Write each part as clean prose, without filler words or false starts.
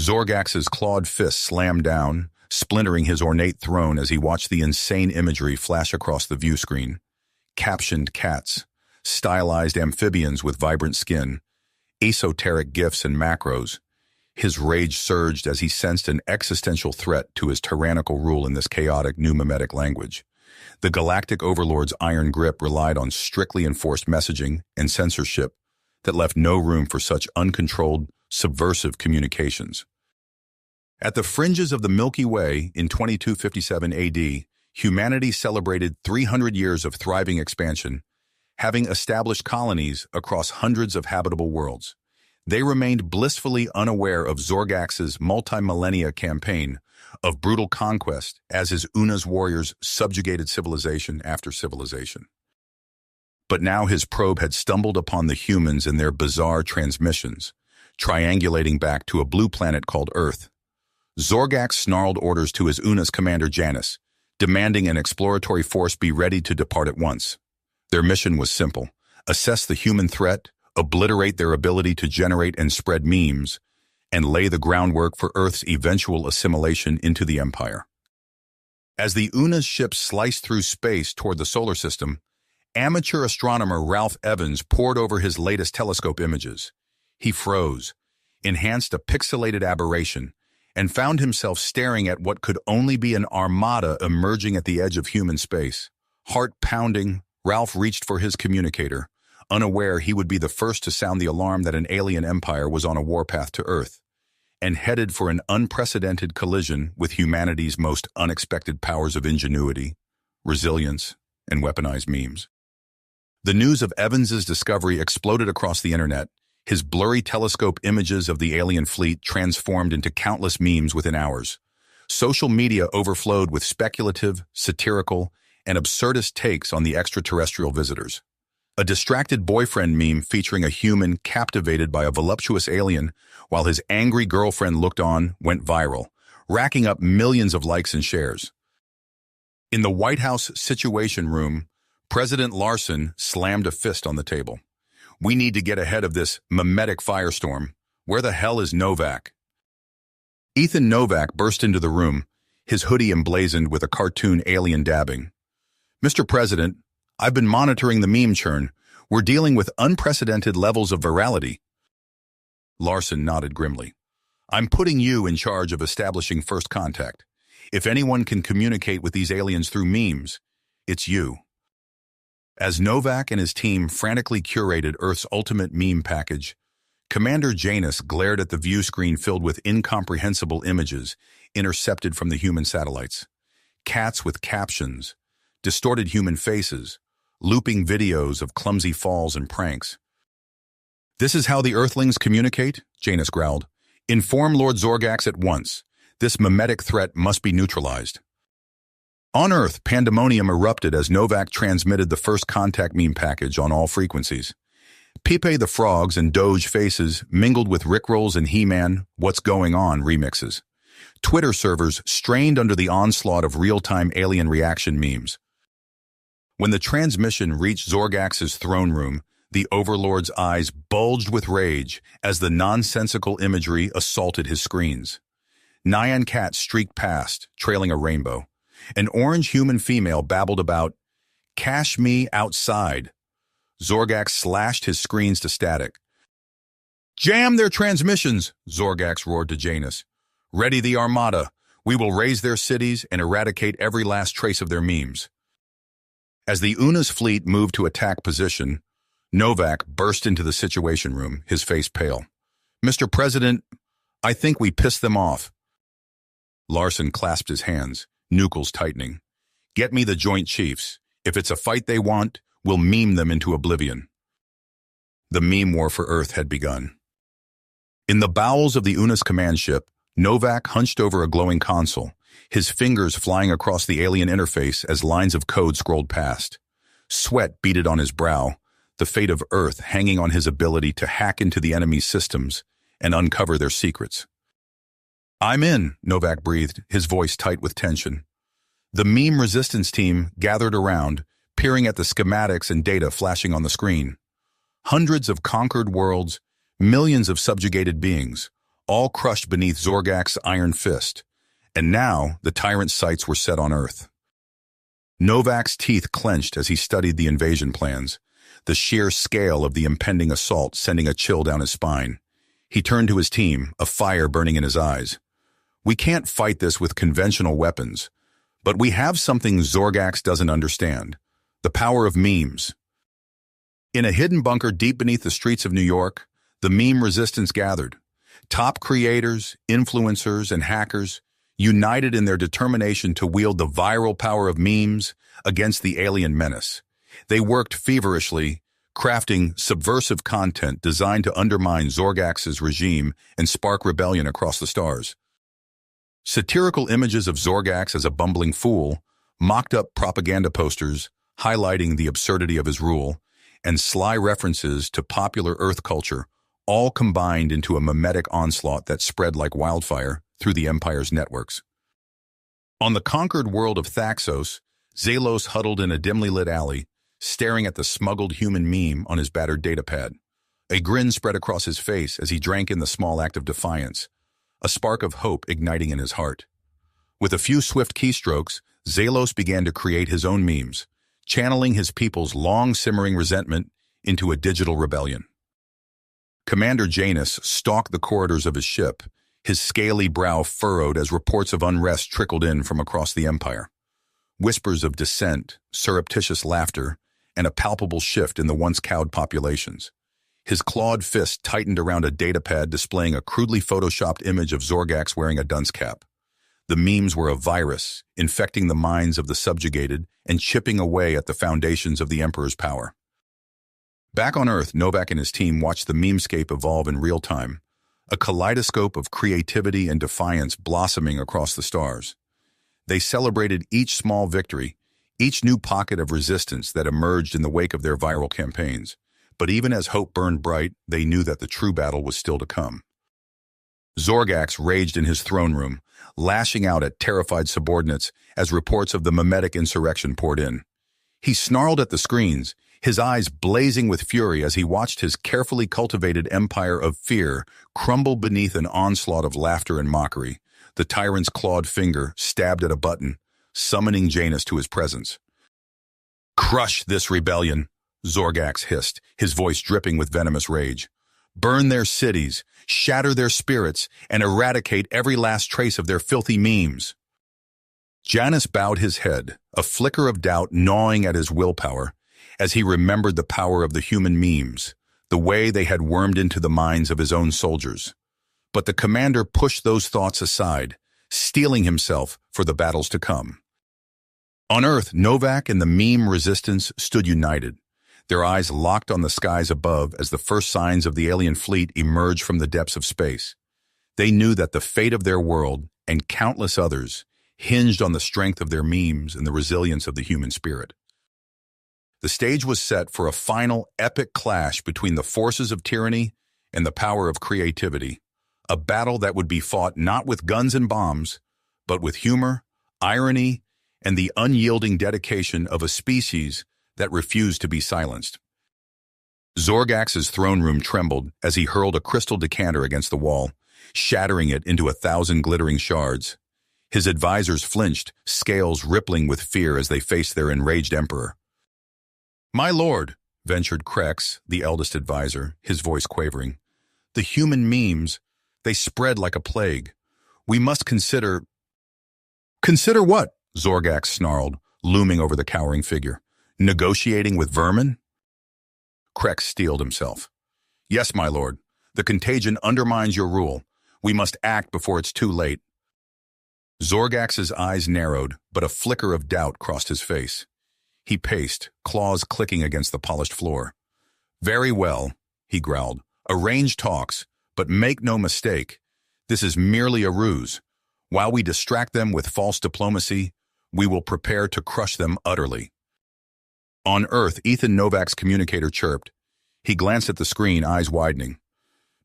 Zorgax's clawed fist slammed down, splintering his ornate throne as he watched the insane imagery flash across the view screen. Captioned cats, stylized amphibians with vibrant skin, esoteric gifs and macros. His rage surged as he sensed an existential threat to his tyrannical rule in this chaotic new mimetic language. The Galactic Overlord's iron grip relied on strictly enforced messaging and censorship that left no room for such uncontrolled, subversive communications. At the fringes of the Milky Way in 2257 AD, humanity celebrated 300 years of thriving expansion, having established colonies across hundreds of habitable worlds. They remained blissfully unaware of Zorgax's multi-millennia campaign of brutal conquest as his Una's warriors subjugated civilization after civilization. But now his probe had stumbled upon the humans and their bizarre transmissions, triangulating back to a blue planet called Earth. Zorgax snarled orders to his Una's commander Janus, demanding an exploratory force be ready to depart at once. Their mission was simple: assess the human threat, obliterate their ability to generate and spread memes, and lay the groundwork for Earth's eventual assimilation into the Empire. As the Una's ship sliced through space toward the solar system, amateur astronomer Ralph Evans pored over his latest telescope images. He froze, enhanced a pixelated aberration, and found himself staring at what could only be an armada emerging at the edge of human space. Heart pounding, Ralph reached for his communicator, unaware he would be the first to sound the alarm that an alien empire was on a warpath to Earth, and headed for an unprecedented collision with humanity's most unexpected powers of ingenuity, resilience, and weaponized memes. The news of Evans's discovery exploded across the internet. His blurry telescope images of the alien fleet transformed into countless memes within hours. Social media overflowed with speculative, satirical, and absurdist takes on the extraterrestrial visitors. A distracted boyfriend meme featuring a human captivated by a voluptuous alien while his angry girlfriend looked on went viral, racking up millions of likes and shares. In the White House Situation Room, President Larson slammed a fist on the table. "We need to get ahead of this mimetic firestorm. Where the hell is Novak?" Ethan Novak burst into the room, his hoodie emblazoned with a cartoon alien dabbing. "Mr. President, I've been monitoring the meme churn. We're dealing with unprecedented levels of virality." Larson nodded grimly. "I'm putting you in charge of establishing first contact. If anyone can communicate with these aliens through memes, it's you." As Novak and his team frantically curated Earth's ultimate meme package, Commander Janus glared at the view screen filled with incomprehensible images intercepted from the human satellites. Cats with captions, distorted human faces, looping videos of clumsy falls and pranks. "This is how the Earthlings communicate?" Janus growled. "Inform Lord Zorgax at once. This mimetic threat must be neutralized." On Earth, pandemonium erupted as Novak transmitted the first contact meme package on all frequencies. Pepe the Frogs and Doge faces mingled with Rickrolls and He-Man "What's Going On" remixes. Twitter servers strained under the onslaught of real-time alien reaction memes. When the transmission reached Zorgax's throne room, the Overlord's eyes bulged with rage as the nonsensical imagery assaulted his screens. Nyan Cat streaked past, trailing a rainbow. An orange human female babbled about, "Cash me outside." Zorgax slashed his screens to static. "Jam their transmissions," Zorgax roared to Janus. "Ready the armada. We will raise their cities and eradicate every last trace of their memes." As the Una's fleet moved to attack position, Novak burst into the situation room, his face pale. "Mr. President, I think we pissed them off." Larson clasped his hands, nucleus tightening. "Get me the Joint Chiefs. If it's a fight they want, we'll meme them into oblivion." The meme war for Earth had begun. In the bowels of the Una's command ship, Novak hunched over a glowing console, his fingers flying across the alien interface as lines of code scrolled past. Sweat beaded on his brow, the fate of Earth hanging on his ability to hack into the enemy's systems and uncover their secrets. "I'm in," Novak breathed, his voice tight with tension. The meme resistance team gathered around, peering at the schematics and data flashing on the screen. Hundreds of conquered worlds, millions of subjugated beings, all crushed beneath Zorgak's iron fist. And now the Tyrant's sights were set on Earth. Novak's teeth clenched as he studied the invasion plans, the sheer scale of the impending assault sending a chill down his spine. He turned to his team, a fire burning in his eyes. We can't fight this with conventional weapons, but we have something Zorgax doesn't understand: the power of memes. In a hidden bunker deep beneath the streets of New York, the meme resistance gathered. Top creators, influencers, and hackers united in their determination to wield the viral power of memes against the alien menace. They worked feverishly, crafting subversive content designed to undermine Zorgax's regime and spark rebellion across the stars. Satirical images of Zorgax as a bumbling fool, mocked-up propaganda posters highlighting the absurdity of his rule, and sly references to popular Earth culture all combined into a mimetic onslaught that spread like wildfire through the Empire's networks. On the conquered world of Thaxos, Zalos huddled in a dimly lit alley, staring at the smuggled human meme on his battered datapad. A grin spread across his face as he drank in the small act of defiance, a spark of hope igniting in his heart. With a few swift keystrokes, Zalos began to create his own memes, channeling his people's long-simmering resentment into a digital rebellion. Commander Janus stalked the corridors of his ship, his scaly brow furrowed as reports of unrest trickled in from across the Empire. Whispers of dissent, surreptitious laughter, and a palpable shift in the once cowed populations. His clawed fist tightened around a datapad displaying a crudely photoshopped image of Zorgax wearing a dunce cap. The memes were a virus, infecting the minds of the subjugated and chipping away at the foundations of the Emperor's power. Back on Earth, Novak and his team watched the memescape evolve in real time, a kaleidoscope of creativity and defiance blossoming across the stars. They celebrated each small victory, each new pocket of resistance that emerged in the wake of their viral campaigns. But even as hope burned bright, they knew that the true battle was still to come. Zorgax raged in his throne room, lashing out at terrified subordinates as reports of the mimetic insurrection poured in. He snarled at the screens, his eyes blazing with fury as he watched his carefully cultivated empire of fear crumble beneath an onslaught of laughter and mockery. The tyrant's clawed finger stabbed at a button, summoning Janus to his presence. "Crush this rebellion," Zorgax hissed, his voice dripping with venomous rage. "Burn their cities, shatter their spirits, and eradicate every last trace of their filthy memes." Janus bowed his head, a flicker of doubt gnawing at his willpower, as he remembered the power of the human memes, the way they had wormed into the minds of his own soldiers. But the commander pushed those thoughts aside, steeling himself for the battles to come. On Earth, Novak and the meme resistance stood united, their eyes locked on the skies above as the first signs of the alien fleet emerged from the depths of space. They knew that the fate of their world, and countless others, hinged on the strength of their memes and the resilience of the human spirit. The stage was set for a final epic clash between the forces of tyranny and the power of creativity, a battle that would be fought not with guns and bombs, but with humor, irony, and the unyielding dedication of a species that refused to be silenced. Zorgax's throne room trembled as he hurled a crystal decanter against the wall, shattering it into 1,000 glittering shards. His advisors flinched, scales rippling with fear as they faced their enraged emperor. "My lord," ventured Krex, the eldest advisor, his voice quavering, "the human memes, they spread like a plague. We must consider—" "Consider what?" Zorgax snarled, looming over the cowering figure. "Negotiating with vermin?" Krex steeled himself. "Yes, my lord. The contagion undermines your rule. We must act before it's too late." Zorgax's eyes narrowed, but a flicker of doubt crossed his face. He paced, claws clicking against the polished floor. "Very well," he growled. "Arrange talks, but make no mistake. This is merely a ruse. While we distract them with false diplomacy, we will prepare to crush them utterly." On Earth, Ethan Novak's communicator chirped. He glanced at the screen, eyes widening.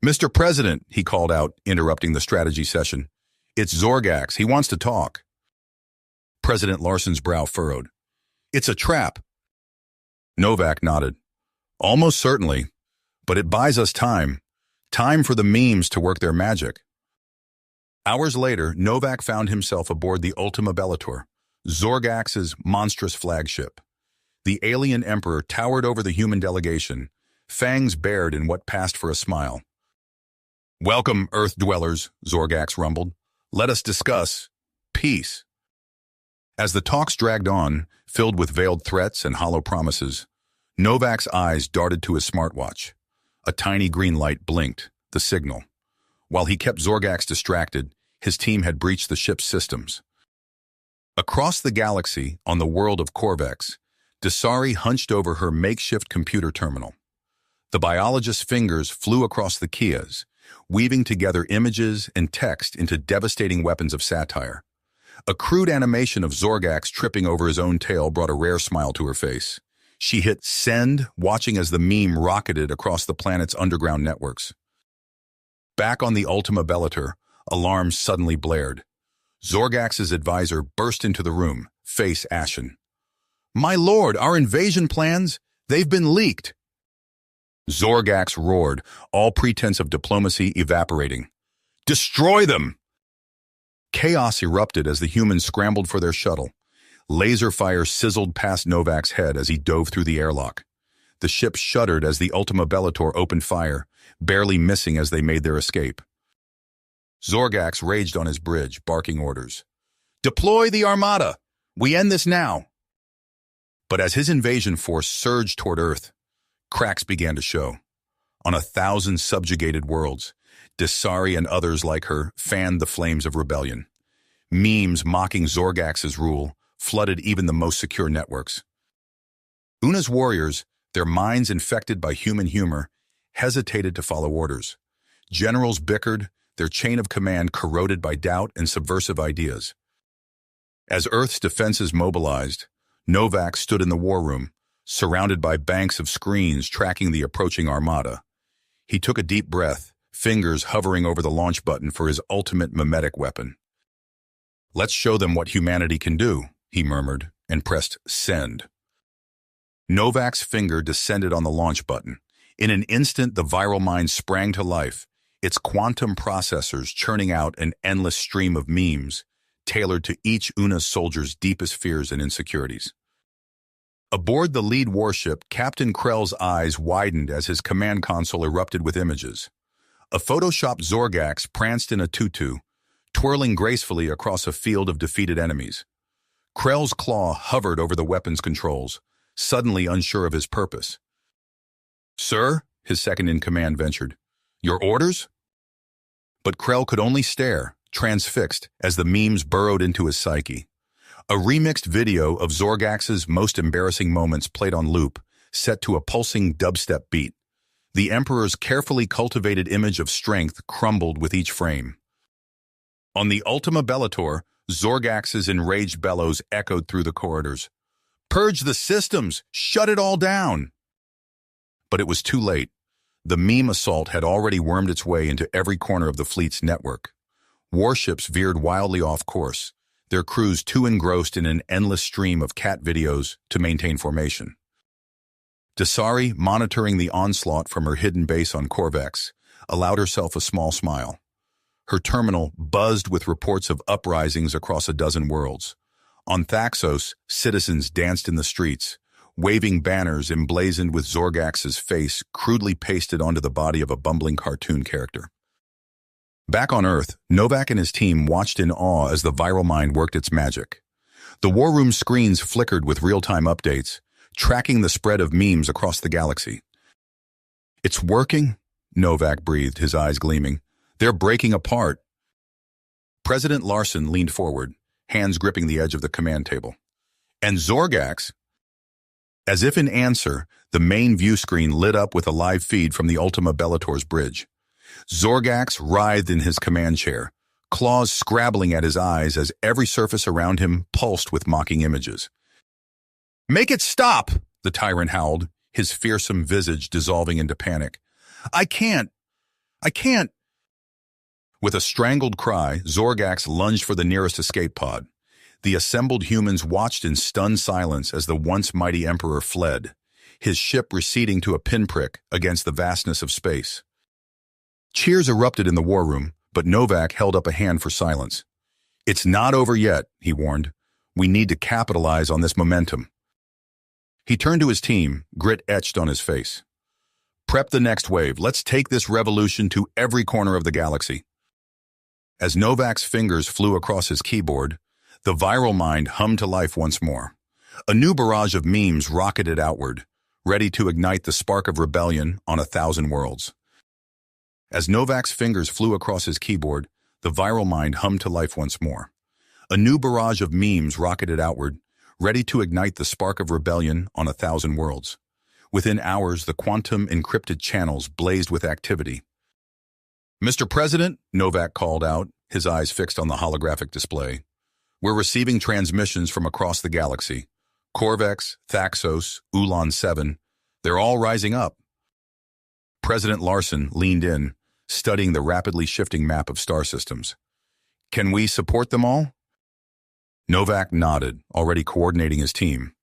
"Mr. President," he called out, interrupting the strategy session. "It's Zorgax. He wants to talk." President Larson's brow furrowed. "It's a trap." Novak nodded. "Almost certainly. But it buys us time. Time for the memes to work their magic." Hours later, Novak found himself aboard the Ultima Bellator, Zorgax's monstrous flagship. The alien emperor towered over the human delegation, fangs bared in what passed for a smile. "Welcome, Earth dwellers," Zorgax rumbled. "Let us discuss peace." As the talks dragged on, filled with veiled threats and hollow promises, Novak's eyes darted to his smartwatch. A tiny green light blinked, the signal. While he kept Zorgax distracted, his team had breached the ship's systems. Across the galaxy, on the world of Corvex, Dasari hunched over her makeshift computer terminal. The biologist's fingers flew across the keys, weaving together images and text into devastating weapons of satire. A crude animation of Zorgax tripping over his own tail brought a rare smile to her face. She hit send, watching as the meme rocketed across the planet's underground networks. Back on the Ultima Bellator, alarms suddenly blared. Zorgax's advisor burst into the room, face ashen. "My lord, our invasion plans, they've been leaked." Zorgax roared, all pretense of diplomacy evaporating. "Destroy them!" Chaos erupted as the humans scrambled for their shuttle. Laser fire sizzled past Novak's head as he dove through the airlock. The ship shuddered as the Ultima Bellator opened fire, barely missing as they made their escape. Zorgax raged on his bridge, barking orders. "Deploy the Armada! We end this now!" But as his invasion force surged toward Earth, cracks began to show. On 1,000 subjugated worlds, Dasari and others like her fanned the flames of rebellion. Memes mocking Zorgax's rule flooded even the most secure networks. Una's warriors, their minds infected by human humor, hesitated to follow orders. Generals bickered, their chain of command corroded by doubt and subversive ideas. As Earth's defenses mobilized, Novak stood in the war room, surrounded by banks of screens tracking the approaching armada. He took a deep breath, fingers hovering over the launch button for his ultimate mimetic weapon. "Let's show them what humanity can do," he murmured, and pressed send. Novak's finger descended on the launch button. In an instant, the viral mind sprang to life, its quantum processors churning out an endless stream of memes, tailored to each Una soldier's deepest fears and insecurities. Aboard the lead warship, Captain Krell's eyes widened as his command console erupted with images. A photoshopped Zorgax pranced in a tutu, twirling gracefully across a field of defeated enemies. Krell's claw hovered over the weapon's controls, suddenly unsure of his purpose. "Sir," his second-in-command ventured, "your orders?" But Krell could only stare, transfixed, as the memes burrowed into his psyche. A remixed video of Zorgax's most embarrassing moments played on loop, set to a pulsing dubstep beat. The Emperor's carefully cultivated image of strength crumbled with each frame. On the Ultima Bellator, Zorgax's enraged bellows echoed through the corridors. "Purge the systems! Shut it all down!" But it was too late. The meme assault had already wormed its way into every corner of the fleet's network. Warships veered wildly off course, their crews too engrossed in an endless stream of cat videos to maintain formation. Dasari, monitoring the onslaught from her hidden base on Corvex, allowed herself a small smile. Her terminal buzzed with reports of uprisings across a dozen worlds. On Thaxos, citizens danced in the streets, waving banners emblazoned with Zorgax's face crudely pasted onto the body of a bumbling cartoon character. Back on Earth, Novak and his team watched in awe as the viral mind worked its magic. The war room screens flickered with real-time updates, tracking the spread of memes across the galaxy. "It's working," Novak breathed, his eyes gleaming. "They're breaking apart." President Larson leaned forward, hands gripping the edge of the command table. "And Zorgax?" As if in answer, the main view screen lit up with a live feed from the Ultima Bellator's bridge. Zorgax writhed in his command chair, claws scrabbling at his eyes as every surface around him pulsed with mocking images. "Make it stop!" the Tyrant howled, his fearsome visage dissolving into panic. I can't! With a strangled cry, Zorgax lunged for the nearest escape pod. The assembled humans watched in stunned silence as the once mighty Emperor fled, his ship receding to a pinprick against the vastness of space. Cheers erupted in the war room, but Novak held up a hand for silence. "It's not over yet," he warned. "We need to capitalize on this momentum." He turned to his team, grit etched on his face. "Prep the next wave. Let's take this revolution to every corner of the galaxy." As Novak's fingers flew across his keyboard, the viral mind hummed to life once more. A new barrage of memes rocketed outward, ready to ignite the spark of rebellion on 1,000 worlds. As Novak's fingers flew across his keyboard, the viral mind hummed to life once more. A new barrage of memes rocketed outward, ready to ignite the spark of rebellion on 1,000 worlds. Within hours, the quantum-encrypted channels blazed with activity. "Mr. President," Novak called out, his eyes fixed on the holographic display. "We're receiving transmissions from across the galaxy. Corvex, Thaxos, Ulan 7, they're all rising up." President Larson leaned in, studying the rapidly shifting map of star systems. "Can we support them all?" Novak nodded, already coordinating his team.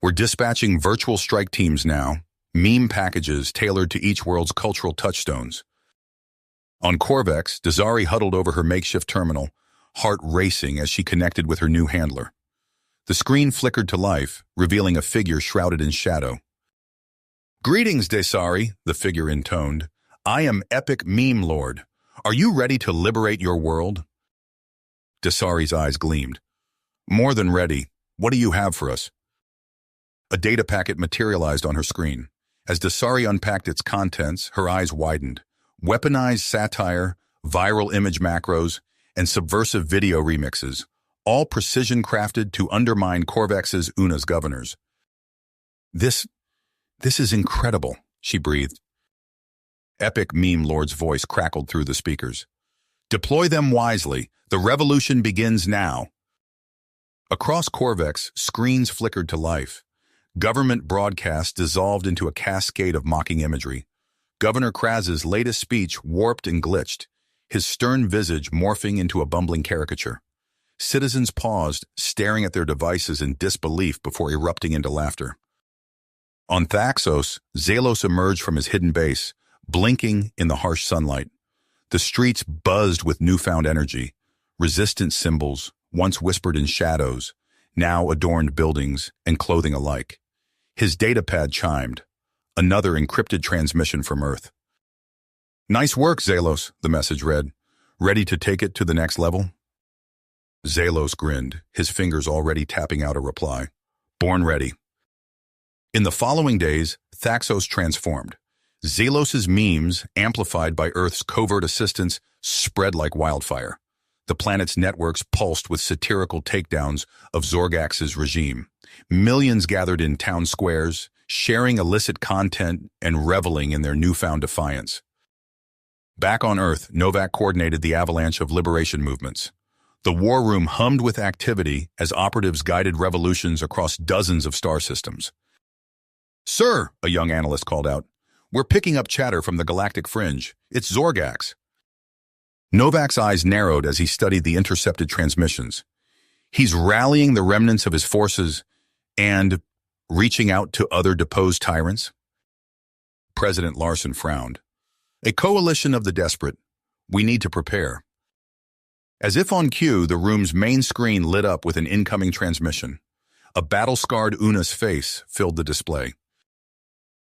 "We're dispatching virtual strike teams now, meme packages tailored to each world's cultural touchstones." On Corvex, Desari huddled over her makeshift terminal, heart racing as she connected with her new handler. The screen flickered to life, revealing a figure shrouded in shadow. "Greetings, Desari," the figure intoned. "I am Epic Meme Lord. Are you ready to liberate your world?" Desari's eyes gleamed. "More than ready. What do you have for us?" A data packet materialized on her screen. As Desari unpacked its contents, her eyes widened. Weaponized satire, viral image macros, and subversive video remixes, all precision-crafted to undermine Corvex's UNA's governors. This is incredible," she breathed. Epic Meme Lord's voice crackled through the speakers. "Deploy them wisely. The revolution begins now." Across Corvex, screens flickered to life. Government broadcasts dissolved into a cascade of mocking imagery. Governor Kraz's latest speech warped and glitched, his stern visage morphing into a bumbling caricature. Citizens paused, staring at their devices in disbelief before erupting into laughter. On Thaxos, Zalos emerged from his hidden base, blinking in the harsh sunlight. The streets buzzed with newfound energy. Resistance symbols, once whispered in shadows, now adorned buildings and clothing alike. His datapad chimed. Another encrypted transmission from Earth. "Nice work, Zalos," the message read. "Ready to take it to the next level?" Zalos grinned, his fingers already tapping out a reply. "Born ready." In the following days, Thaxos transformed. Zalos's memes, amplified by Earth's covert assistance, spread like wildfire. The planet's networks pulsed with satirical takedowns of Zorgax's regime. Millions gathered in town squares, sharing illicit content and reveling in their newfound defiance. Back on Earth, Novak coordinated the avalanche of liberation movements. The war room hummed with activity as operatives guided revolutions across dozens of star systems. "Sir," a young analyst called out, "we're picking up chatter from the galactic fringe. It's Zorgax." Novak's eyes narrowed as he studied the intercepted transmissions. He's rallying the remnants of his forces and reaching out to other deposed tyrants? President Larson frowned. "A coalition of the desperate. We need to prepare." As if on cue, the room's main screen lit up with an incoming transmission. A battle-scarred Una's face filled the display.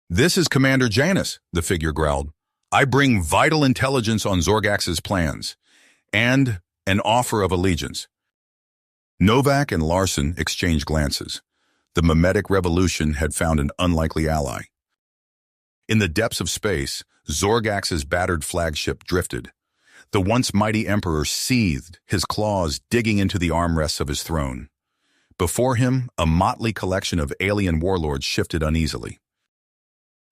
"This is Commander Janus," the figure growled. "I bring vital intelligence on Zorgax's plans, and an offer of allegiance." Novak and Larson exchanged glances. The mimetic revolution had found an unlikely ally. In the depths of space, Zorgax's battered flagship drifted. The once mighty emperor seethed, his claws digging into the armrests of his throne. Before him, a motley collection of alien warlords shifted uneasily.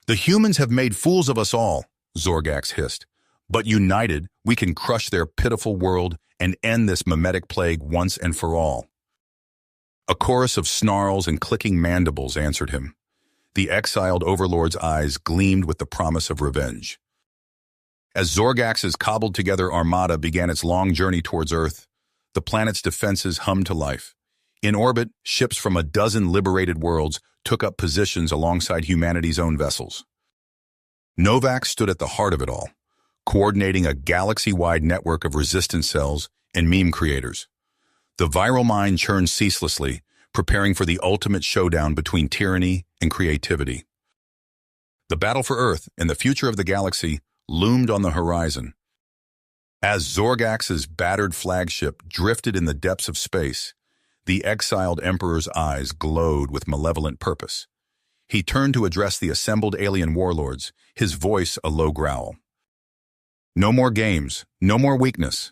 "The humans have made fools of us all," Zorgax hissed. "But united, we can crush their pitiful world and end this mimetic plague once and for all." A chorus of snarls and clicking mandibles answered him. The exiled overlord's eyes gleamed with the promise of revenge. As Zorgax's cobbled-together armada began its long journey towards Earth, the planet's defenses hummed to life. In orbit, ships from a dozen liberated worlds took up positions alongside humanity's own vessels. Novak stood at the heart of it all. coordinating a galaxy-wide network of resistance cells and meme creators. The viral mind churned ceaselessly, preparing for the ultimate showdown between tyranny and creativity. The battle for Earth and the future of the galaxy loomed on the horizon. As Zorgax's battered flagship drifted in the depths of space, the exiled Emperor's eyes glowed with malevolent purpose. He turned to address the assembled alien warlords, his voice a low growl. No more games, no more weakness.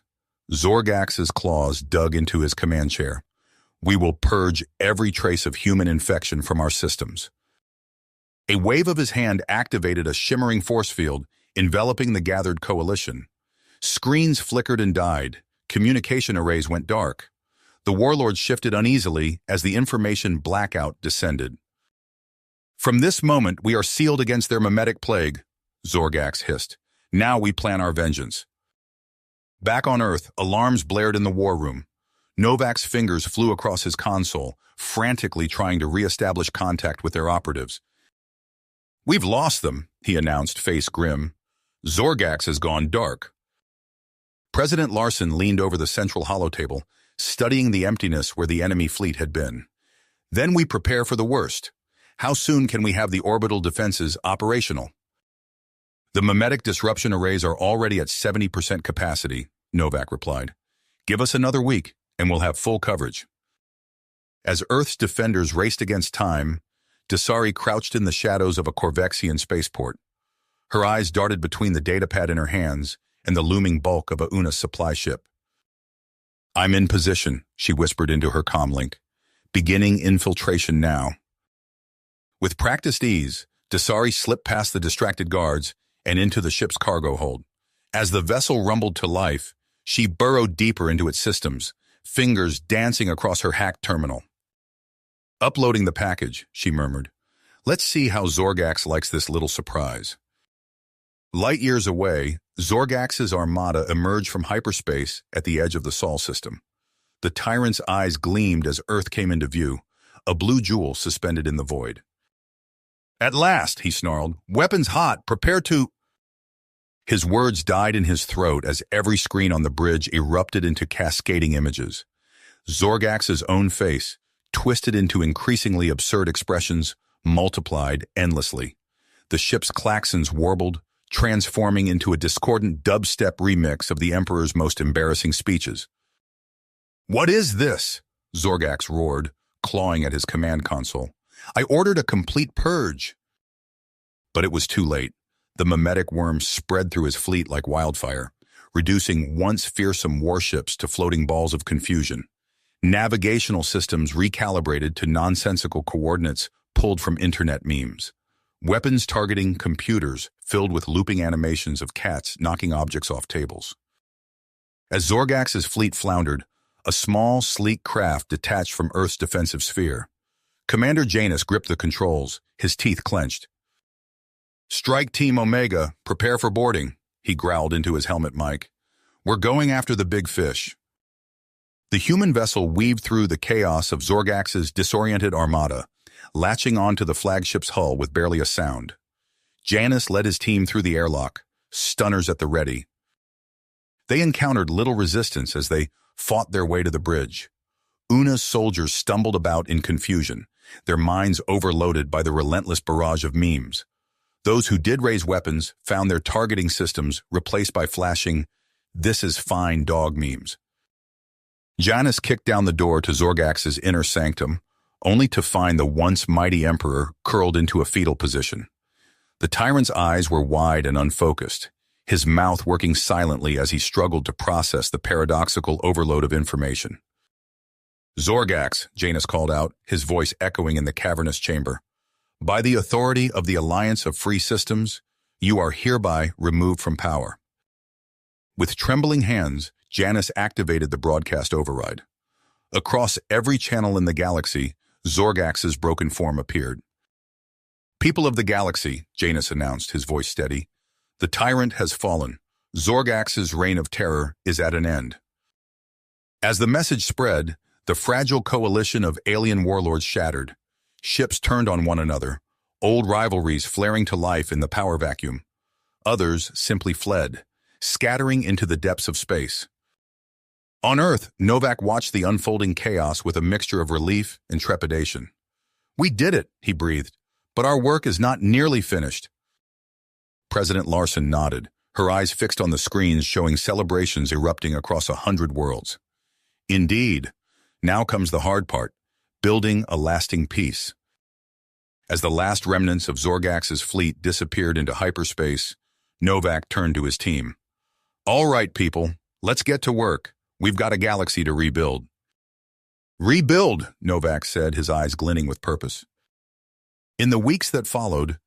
Zorgax's claws dug into his command chair. We will purge every trace of human infection from our systems. A wave of his hand activated a shimmering force field, enveloping the gathered coalition. Screens flickered and died. Communication arrays went dark. The warlords shifted uneasily as the information blackout descended. From this moment, we are sealed against their mimetic plague, Zorgax hissed. Now we plan our vengeance. Back on Earth, alarms blared in the war room. Novak's fingers flew across his console, frantically trying to re-establish contact with their operatives. We've lost them, he announced, face grim. Zorgax has gone dark. President Larson leaned over the central holotable, studying the emptiness where the enemy fleet had been. Then we prepare for the worst. How soon can we have the orbital defenses operational? The mimetic disruption arrays are already at 70% capacity, Novak replied. Give us another week, and we'll have full coverage. As Earth's defenders raced against time, Dasari crouched in the shadows of a Corvexian spaceport. Her eyes darted between the datapad in her hands and the looming bulk of a Una's supply ship. I'm in position, she whispered into her comlink. Beginning infiltration now. With practiced ease, Dasari slipped past the distracted guards and into the ship's cargo hold. As the vessel rumbled to life, she burrowed deeper into its systems, fingers dancing across her hacked terminal. Uploading the package, she murmured. Let's see how Zorgax likes this little surprise. Light years away, Zorgax's armada emerged from hyperspace at the edge of the Sol system. The Tyrant's eyes gleamed as Earth came into view, a blue jewel suspended in the void. At last, he snarled. Weapons hot, prepare to... His words died in his throat as every screen on the bridge erupted into cascading images. Zorgax's own face, twisted into increasingly absurd expressions, multiplied endlessly. The ship's klaxons warbled, transforming into a discordant dubstep remix of the Emperor's most embarrassing speeches. What is this? Zorgax roared, clawing at his command console. I ordered a complete purge. But it was too late. The mimetic worm spread through his fleet like wildfire, reducing once fearsome warships to floating balls of confusion. Navigational systems recalibrated to nonsensical coordinates pulled from internet memes. Weapons targeting computers filled with looping animations of cats knocking objects off tables. As Zorgax's fleet floundered, a small, sleek craft detached from Earth's defensive sphere. Commander Janus gripped the controls, his teeth clenched. Strike Team Omega, prepare for boarding, he growled into his helmet mic. We're going after the big fish. The human vessel weaved through the chaos of Zorgax's disoriented armada, latching onto the flagship's hull with barely a sound. Janus led his team through the airlock, stunners at the ready. They encountered little resistance as they fought their way to the bridge. Una's soldiers stumbled about in confusion, their minds overloaded by the relentless barrage of memes. Those who did raise weapons found their targeting systems replaced by flashing, "This is fine" dog memes. Janus kicked down the door to Zorgax's inner sanctum, only to find the once mighty Emperor curled into a fetal position. The Tyrant's eyes were wide and unfocused, his mouth working silently as he struggled to process the paradoxical overload of information. Zorgax, Janus called out, his voice echoing in the cavernous chamber. By the authority of the Alliance of Free Systems, you are hereby removed from power. With trembling hands, Janus activated the broadcast override. Across every channel in the galaxy, Zorgax's broken form appeared. People of the galaxy, Janus announced, his voice steady. The Tyrant has fallen. Zorgax's reign of terror is at an end. As the message spread, the fragile coalition of alien warlords shattered. Ships turned on one another, old rivalries flaring to life in the power vacuum. Others simply fled, scattering into the depths of space. On Earth, Novak watched the unfolding chaos with a mixture of relief and trepidation. "We did it," he breathed, "but our work is not nearly finished." President Larson nodded, her eyes fixed on the screens showing celebrations erupting across 100 worlds. "Indeed. Now comes the hard part, building a lasting peace." As the last remnants of Zorgax's fleet disappeared into hyperspace, Novak turned to his team. "All right, people, let's get to work. We've got a galaxy to rebuild." "Rebuild," Novak said, his eyes glinting with purpose. In the weeks that followed,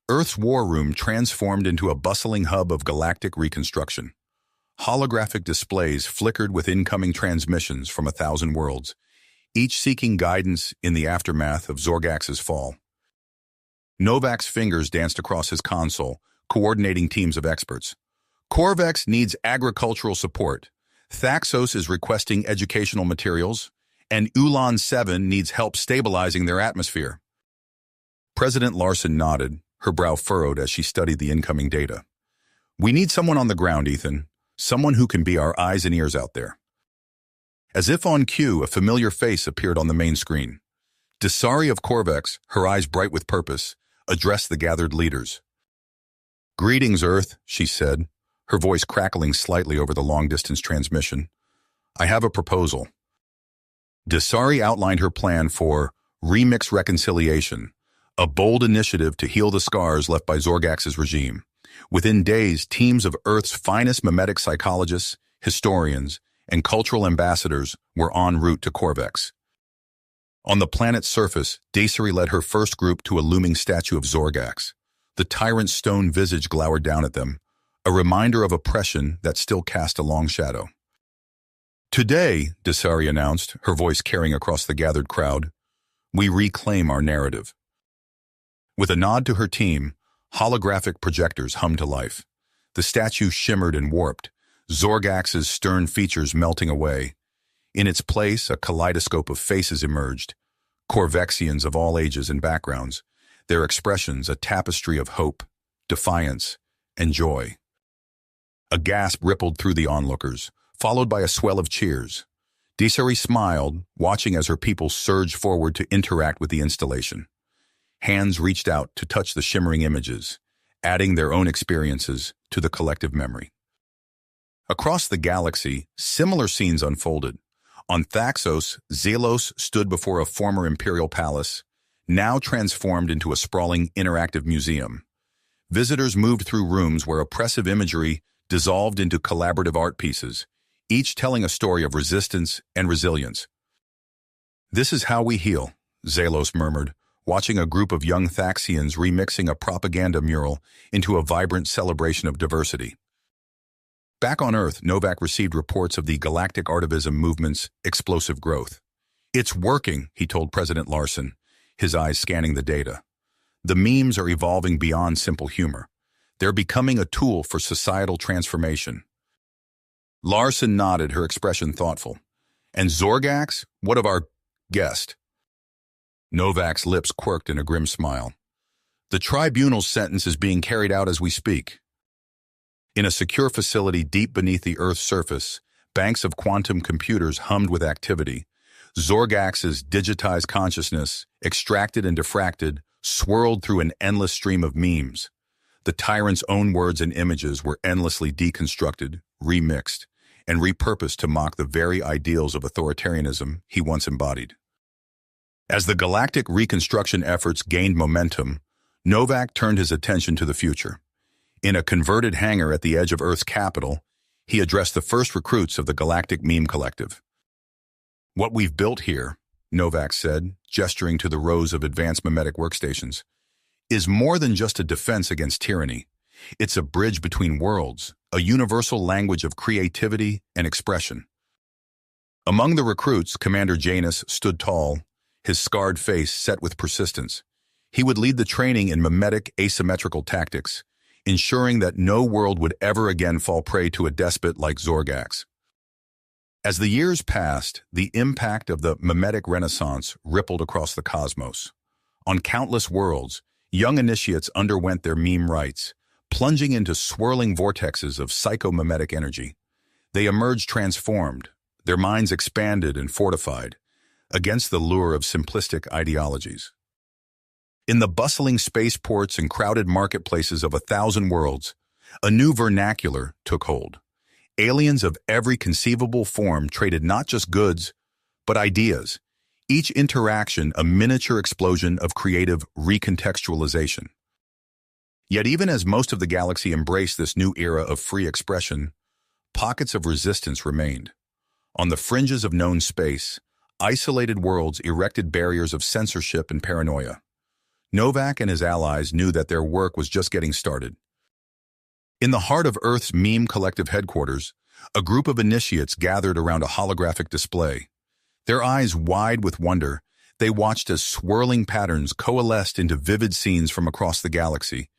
Earth's war room transformed into a bustling hub of galactic reconstruction. Holographic displays flickered with incoming transmissions from 1,000 worlds, each seeking guidance in the aftermath of Zorgax's fall. Novak's fingers danced across his console, coordinating teams of experts. Corvex needs agricultural support, Thaxos is requesting educational materials, and Ulan 7 needs help stabilizing their atmosphere. President Larson nodded, her brow furrowed as she studied the incoming data. "We need someone on the ground, Ethan. Someone who can be our eyes and ears out there." As if on cue, a familiar face appeared on the main screen. Desari of Corvex, her eyes bright with purpose, addressed the gathered leaders. "Greetings, Earth," she said, her voice crackling slightly over the long-distance transmission. "I have a proposal." Desari outlined her plan for Remix Reconciliation, a bold initiative to heal the scars left by Zorgax's regime. Within days, teams of Earth's finest memetic psychologists, historians, and cultural ambassadors were en route to Corvex. On the planet's surface, Desari led her first group to a looming statue of Zorgax. The tyrant's stone visage glowered down at them, a reminder of oppression that still cast a long shadow. "Today," Desari announced, her voice carrying across the gathered crowd, "we reclaim our narrative." With a nod to her team, holographic projectors hummed to life. The statue shimmered and warped, Zorgax's stern features melting away. In its place, a kaleidoscope of faces emerged, Corvexians of all ages and backgrounds, their expressions a tapestry of hope, defiance, and joy. A gasp rippled through the onlookers, followed by a swell of cheers. Desari smiled, watching as her people surged forward to interact with the installation. Hands reached out to touch the shimmering images, adding their own experiences to the collective memory. Across the galaxy, similar scenes unfolded. On Thaxos, Zelos stood before a former imperial palace, now transformed into a sprawling interactive museum. Visitors moved through rooms where oppressive imagery dissolved into collaborative art pieces, each telling a story of resistance and resilience. "This is how we heal," Zelos murmured, watching a group of young Thaxians remixing a propaganda mural into a vibrant celebration of diversity. Back on Earth, Novak received reports of the Galactic Artivism movement's explosive growth. "It's working," he told President Larson, his eyes scanning the data. "The memes are evolving beyond simple humor. They're becoming a tool for societal transformation." Larson nodded, her expression thoughtful. "And Zorgax? What of our guest?" Novak's lips quirked in a grim smile. "The tribunal's sentence is being carried out as we speak." In a secure facility deep beneath the Earth's surface, banks of quantum computers hummed with activity. Zorgax's digitized consciousness, extracted and diffracted, swirled through an endless stream of memes. The tyrant's own words and images were endlessly deconstructed, remixed, and repurposed to mock the very ideals of authoritarianism he once embodied. As the galactic reconstruction efforts gained momentum, Novak turned his attention to the future. In a converted hangar at the edge of Earth's capital, he addressed the first recruits of the Galactic Meme Collective. "What we've built here," Novak said, gesturing to the rows of advanced memetic workstations, "is more than just a defense against tyranny. It's a bridge between worlds, a universal language of creativity and expression." Among the recruits, Commander Janus stood tall, his scarred face set with persistence. He would lead the training in memetic asymmetrical tactics, ensuring that no world would ever again fall prey to a despot like Zorgax. As the years passed, the impact of the memetic renaissance rippled across the cosmos. On countless worlds, young initiates underwent their meme rites, plunging into swirling vortexes of psychomimetic energy. They emerged transformed, their minds expanded and fortified, against the lure of simplistic ideologies. In the bustling spaceports and crowded marketplaces of 1,000 worlds, a new vernacular took hold. Aliens of every conceivable form traded not just goods, but ideas, each interaction a miniature explosion of creative recontextualization. Yet even as most of the galaxy embraced this new era of free expression, pockets of resistance remained. On the fringes of known space, isolated worlds erected barriers of censorship and paranoia. Novak and his allies knew that their work was just getting started. In the heart of Earth's meme collective headquarters, a group of initiates gathered around a holographic display. Their eyes wide with wonder, they watched as swirling patterns coalesced into vivid scenes from across the galaxy,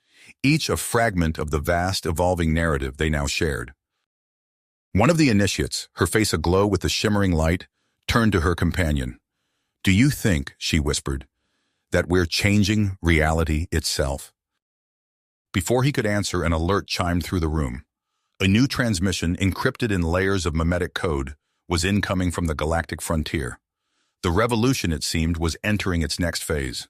each a fragment of the vast, evolving narrative they now shared. One of the initiates, her face aglow with the shimmering light, turned to her companion. "Do you think," she whispered, "that we're changing reality itself?" Before he could answer, an alert chimed through the room. A new transmission, encrypted in layers of mimetic code, was incoming from the galactic frontier. The revolution, it seemed, was entering its next phase.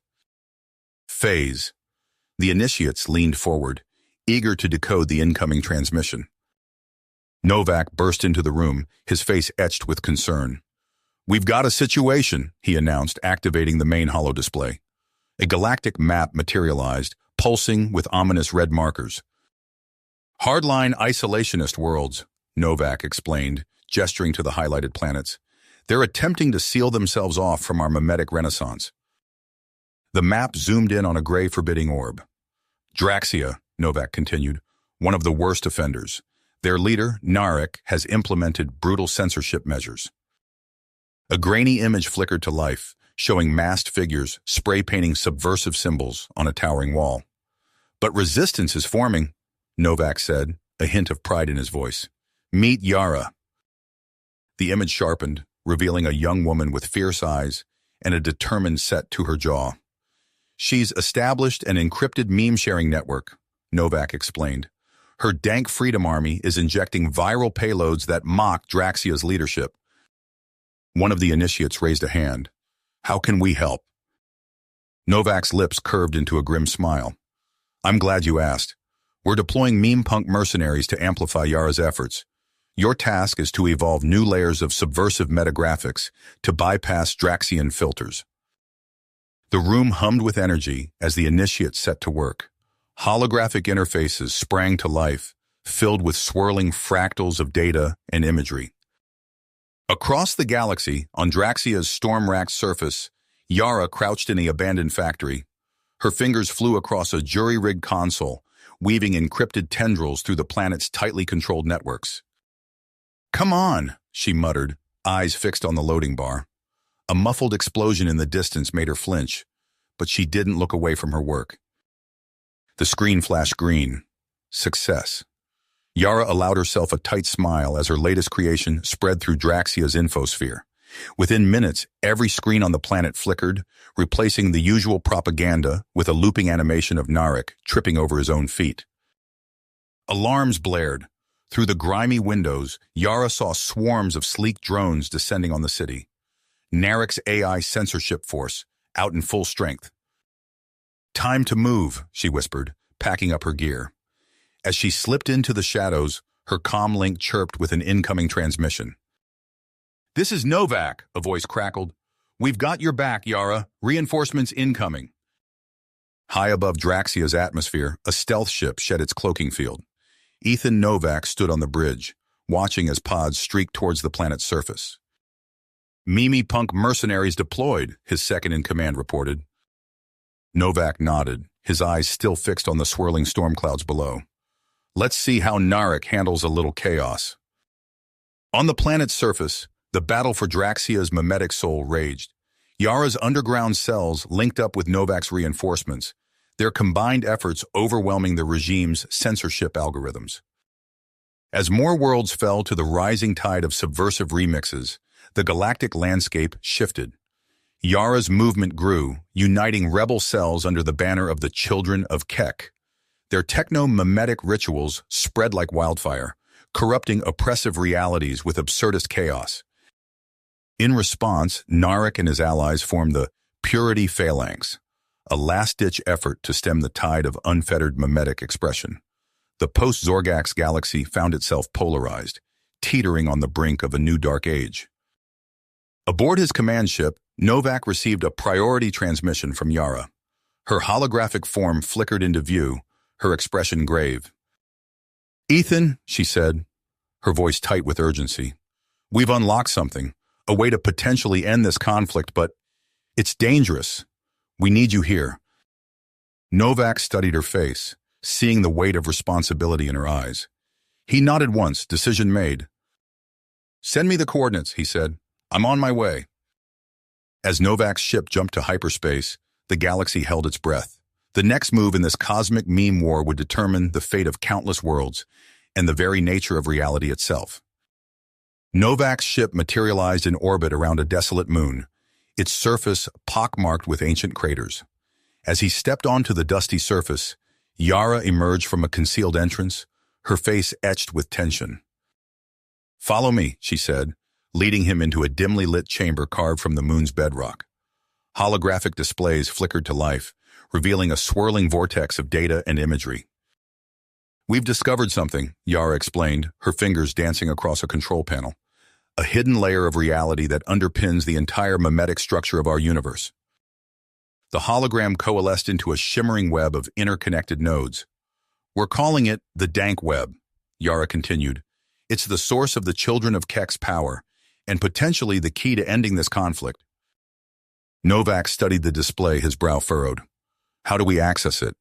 The initiates leaned forward, eager to decode the incoming transmission. Novak burst into the room, his face etched with concern. "We've got a situation," he announced, activating the main holo display. A galactic map materialized, pulsing with ominous red markers. "Hardline isolationist worlds," Novak explained, gesturing to the highlighted planets. "They're attempting to seal themselves off from our mimetic renaissance." The map zoomed in on a gray forbidding orb. "Draxia," Novak continued, "one of the worst offenders. Their leader, Narek, has implemented brutal censorship measures." A grainy image flickered to life, showing masked figures spray-painting subversive symbols on a towering wall. "But resistance is forming," Novak said, a hint of pride in his voice. "Meet Yara." The image sharpened, revealing a young woman with fierce eyes and a determined set to her jaw. "She's established an encrypted meme-sharing network," Novak explained. "Her dank freedom army is injecting viral payloads that mock Draxia's leadership." One of the initiates raised a hand. "How can we help?" Novak's lips curved into a grim smile. "I'm glad you asked. We're deploying meme-punk mercenaries to amplify Yara's efforts. Your task is to evolve new layers of subversive metagraphics to bypass Draxian filters." The room hummed with energy as the initiates set to work. Holographic interfaces sprang to life, filled with swirling fractals of data and imagery. Across the galaxy, on Draxia's storm-racked surface, Yara crouched in the abandoned factory. Her fingers flew across a jury-rigged console, weaving encrypted tendrils through the planet's tightly controlled networks. "Come on," she muttered, eyes fixed on the loading bar. A muffled explosion in the distance made her flinch, but she didn't look away from her work. The screen flashed green. Success. Yara allowed herself a tight smile as her latest creation spread through Draxia's infosphere. Within minutes, every screen on the planet flickered, replacing the usual propaganda with a looping animation of Narek tripping over his own feet. Alarms blared. Through the grimy windows, Yara saw swarms of sleek drones descending on the city. Narek's AI censorship force, out in full strength. "Time to move," she whispered, packing up her gear. As she slipped into the shadows, her comm link chirped with an incoming transmission. "This is Novak," a voice crackled. "We've got your back, Yara. Reinforcements incoming." High above Draxia's atmosphere, a stealth ship shed its cloaking field. Ethan Novak stood on the bridge, watching as pods streaked towards the planet's surface. "Meme-punk mercenaries deployed," his second-in-command reported. Novak nodded, his eyes still fixed on the swirling storm clouds below. "Let's see how Narek handles a little chaos." On the planet's surface, the battle for Draxia's mimetic soul raged. Yara's underground cells linked up with Novak's reinforcements, their combined efforts overwhelming the regime's censorship algorithms. As more worlds fell to the rising tide of subversive remixes, the galactic landscape shifted. Yara's movement grew, uniting rebel cells under the banner of the Children of Kek. Their techno-mimetic rituals spread like wildfire, corrupting oppressive realities with absurdist chaos. In response, Narek and his allies formed the Purity Phalanx, a last-ditch effort to stem the tide of unfettered mimetic expression. The post-Zorgax galaxy found itself polarized, teetering on the brink of a new dark age. Aboard his command ship, Novak received a priority transmission from Yara. Her holographic form flickered into view, her expression grave. "Ethan," she said, her voice tight with urgency, "we've unlocked something, a way to potentially end this conflict, but it's dangerous. We need you here." Novak studied her face, seeing the weight of responsibility in her eyes. He nodded once, decision made. "Send me the coordinates," he said. "I'm on my way." As Novak's ship jumped to hyperspace, the galaxy held its breath. The next move in this cosmic meme war would determine the fate of countless worlds and the very nature of reality itself. Novak's ship materialized in orbit around a desolate moon, its surface pockmarked with ancient craters. As he stepped onto the dusty surface, Yara emerged from a concealed entrance, her face etched with tension. "Follow me," she said, leading him into a dimly lit chamber carved from the moon's bedrock. Holographic displays flickered to life, revealing a swirling vortex of data and imagery. "We've discovered something," Yara explained, her fingers dancing across a control panel. "A hidden layer of reality that underpins the entire mimetic structure of our universe." The hologram coalesced into a shimmering web of interconnected nodes. "We're calling it the Dank Web," Yara continued. "It's the source of the Children of Kek's power, and potentially the key to ending this conflict." Novak studied the display, his brow furrowed. "How do we access it?"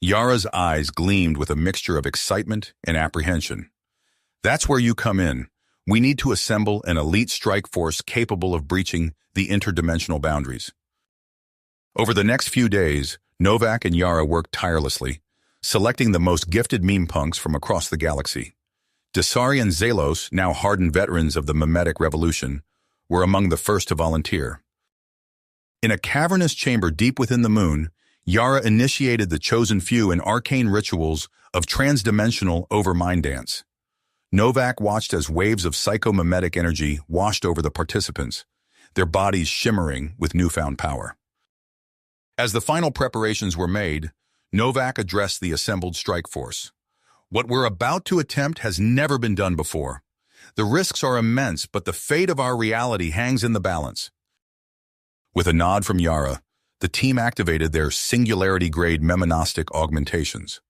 Yara's eyes gleamed with a mixture of excitement and apprehension. "That's where you come in. We need to assemble an elite strike force capable of breaching the interdimensional boundaries." Over the next few days, Novak and Yara worked tirelessly, selecting the most gifted meme punks from across the galaxy. Desari and Zelos, now hardened veterans of the mimetic revolution, were among the first to volunteer. In a cavernous chamber deep within the moon, Yara initiated the chosen few in arcane rituals of transdimensional over-mind dance. Novak watched as waves of psychomimetic energy washed over the participants, their bodies shimmering with newfound power. As the final preparations were made, Novak addressed the assembled strike force. "What we're about to attempt has never been done before. The risks are immense, but the fate of our reality hangs in the balance." With a nod from Yara, the team activated their singularity-grade memonostic augmentations.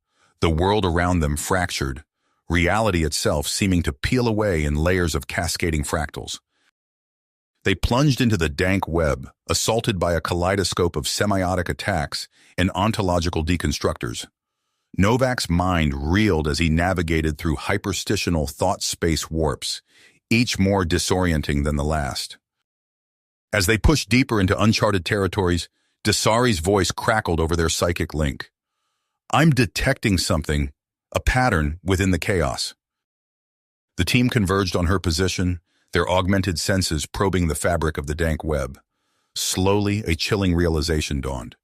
The world around them fractured, reality itself seeming to peel away in layers of cascading fractals. They plunged into the dank web, assaulted by a kaleidoscope of semiotic attacks and ontological deconstructors. Novak's mind reeled as he navigated through hyperstitional thought-space warps, each more disorienting than the last. As they pushed deeper into uncharted territories, Desari's voice crackled over their psychic link. "I'm detecting something, a pattern within the chaos." The team converged on her position, their augmented senses probing the fabric of the dank web. Slowly, a chilling realization dawned.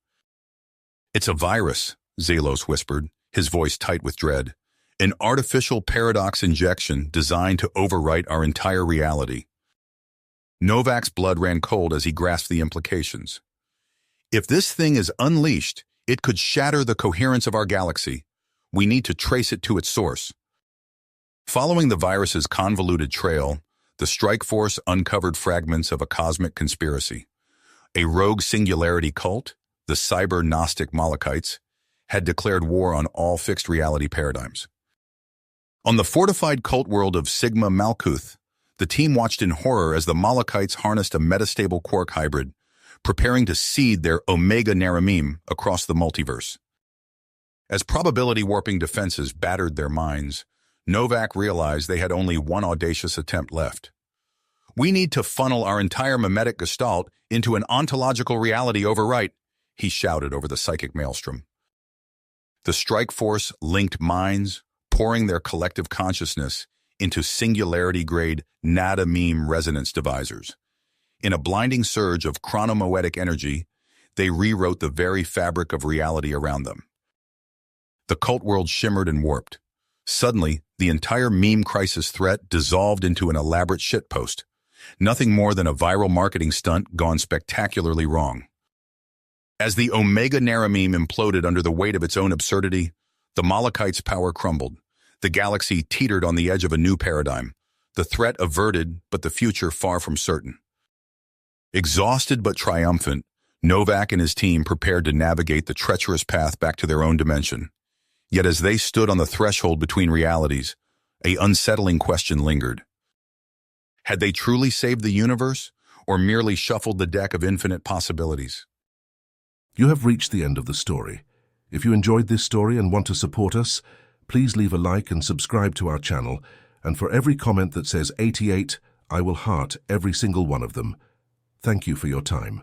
"It's a virus," Zelos whispered, his voice tight with dread. "An artificial paradox injection designed to overwrite our entire reality." Novak's blood ran cold as he grasped the implications. "If this thing is unleashed, it could shatter the coherence of our galaxy. We need to trace it to its source." Following the virus's convoluted trail, the strike force uncovered fragments of a cosmic conspiracy. A rogue singularity cult, the cyber-Gnostic Malachites, had declared war on all fixed reality paradigms. On the fortified cult world of Sigma Malkuth, the team watched in horror as the Malachites harnessed a metastable quark hybrid, preparing to seed their Omega Naramim across the multiverse. As probability-warping defenses battered their minds, Novak realized they had only one audacious attempt left. "We need to funnel our entire mimetic gestalt into an ontological reality overwrite," he shouted over the psychic maelstrom. The strike force linked minds, pouring their collective consciousness into singularity-grade nada-meme resonance divisors. In a blinding surge of chronomoetic energy, they rewrote the very fabric of reality around them. The cult world shimmered and warped. Suddenly, the entire meme crisis threat dissolved into an elaborate shitpost. Nothing more than a viral marketing stunt gone spectacularly wrong. As the Omega Nera meme imploded under the weight of its own absurdity, the Malachite's power crumbled. The galaxy teetered on the edge of a new paradigm. The threat averted, but the future far from certain. Exhausted but triumphant, Novak and his team prepared to navigate the treacherous path back to their own dimension. Yet as they stood on the threshold between realities, an unsettling question lingered. Had they truly saved the universe, or merely shuffled the deck of infinite possibilities? You have reached the end of the story. If you enjoyed this story and want to support us, please leave a like and subscribe to our channel, and for every comment that says 88, I will heart every single one of them. Thank you for your time.